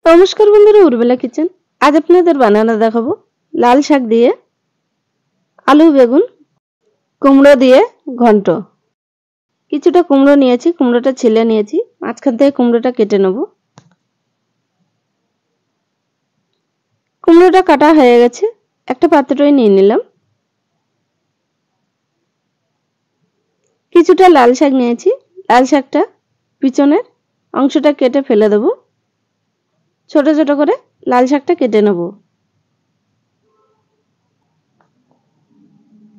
নমস্কার বন্ধুরা, উর্মিলা কিচেন। আজ আপনাদের বানানো দেখাবো লাল শাক দিয়ে আলু বেগুন কুমড়ো দিয়ে ঘন্ট। কিছুটা কুমড়ো নিয়েছি, কুমড়োটা ছিলে নিয়েছি, মাঝখান থেকে কুমড়োটা কেটে নেব। কুমড়োটা কাটা হয়ে গেছে, একটা পাত্রই নিয়ে নিলাম। কিছুটা লাল শাক নিয়েছি, লাল শাকটা পিছনের অংশটা কেটে ফেলে দেব। ছোট ছোট করে লাল শাকটা কেটে নেব।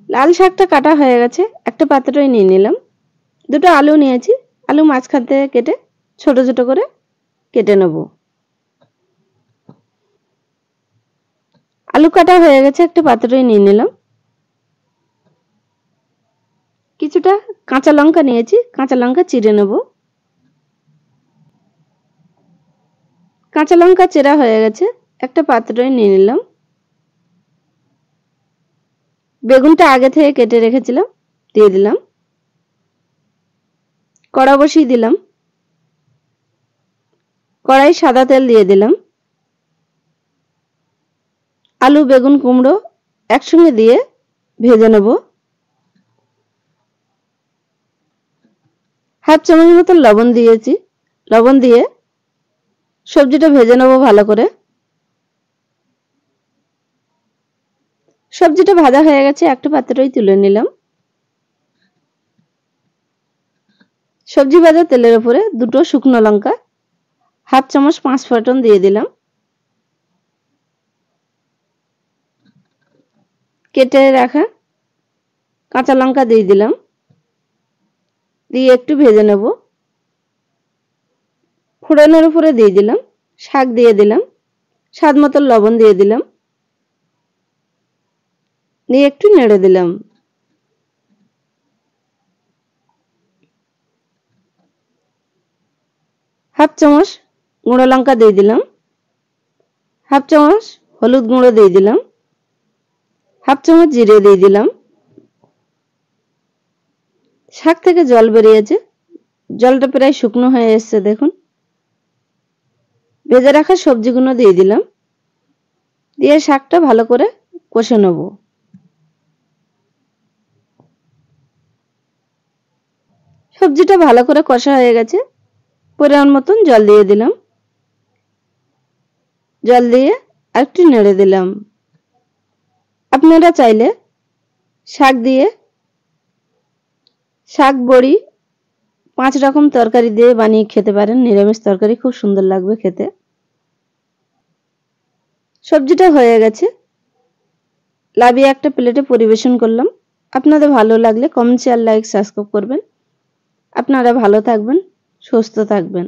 লাল শাকটা কাটা হয়ে গেছে, একটা পাত্রই নিয়ে নিলাম। দুটো আলু নিয়েছি, আলু মাঝখান থেকে কেটে ছোট ছোট করে কেটে নেব। আলু কাটা হয়ে গেছে, একটা পাত্রই নিয়ে নিলাম। কিছুটা কাঁচা লঙ্কা নিয়েছি, কাঁচা লঙ্কা চিড়ে নেব। কাঁচা লঙ্কা চেরা হয়ে গেছে, একটা পাত্রই নিয়ে নিলাম। বেগুনটা আগে থেকে কেটে রেখেছিলাম, দিয়ে দিলাম। কড়া বসিয়ে দিলাম, কড়াই সাদা তেল দিয়ে দিলাম। আলু বেগুন কুমড়ো একসঙ্গে দিয়ে ভেজে নেব। হাফ চামচ মতো লবণ দিয়েছি, লবণ দিয়ে সবজিটা ভেজে নেব ভালো করে। সবজিটা ভাজা হয়ে গেছে, একটা পাত্রই তুলে নিলাম। সবজি ভাজা তেলের উপরে দুটো শুকনো লঙ্কা, হাফ চামচ 5 ফোড়ন দিয়ে দিলাম। কেটে রাখা কাঁচা লঙ্কা দিয়ে দিলাম, দিয়ে একটু ভেজে নেব। ফোড়নের উপরে দিয়ে দিলাম শাক, দিয়ে দিলাম স্বাদ মতো লবণ, দিয়ে দিলাম, দিয়ে একটু নেড়ে দিলাম। হাফ চামচ গুঁড়ো লঙ্কা দিয়ে দিলাম, হাফ চামচ হলুদ গুঁড়ো দিয়ে দিলাম, হাফ চামচ জিরে দিয়ে দিলাম। শাক থেকে জল বেরিয়েছে, জলটা প্রায় শুকনো হয়ে এসছে দেখুন। ভেজে রাখা সবজিগুলো দিয়ে দিলাম, দিয়ে শাকটা ভালো করে কষে নেব। সবজিটা ভালো করে কষা হয়ে গেছে, পরিমাণ মতন জল দিয়ে দিলাম। জল দিয়ে একটু নেড়ে দিলাম। আপনারা চাইলে শাক দিয়ে শাক বড়ি 5 রকম তরকারি দিয়ে বানিয়ে খেতে পারেন। নিরামিষ তরকারি খুব সুন্দর লাগবে খেতে। সবজিটা হয়ে গেছে, লাবিয়ে একটা প্লেটে পরিবেশন করলাম। আপনাদের ভালো লাগলে কমেন্ট শেয়ার লাইক সাবস্ক্রাইব করবেন। আপনারা ভালো থাকবেন, সুস্থ থাকবেন।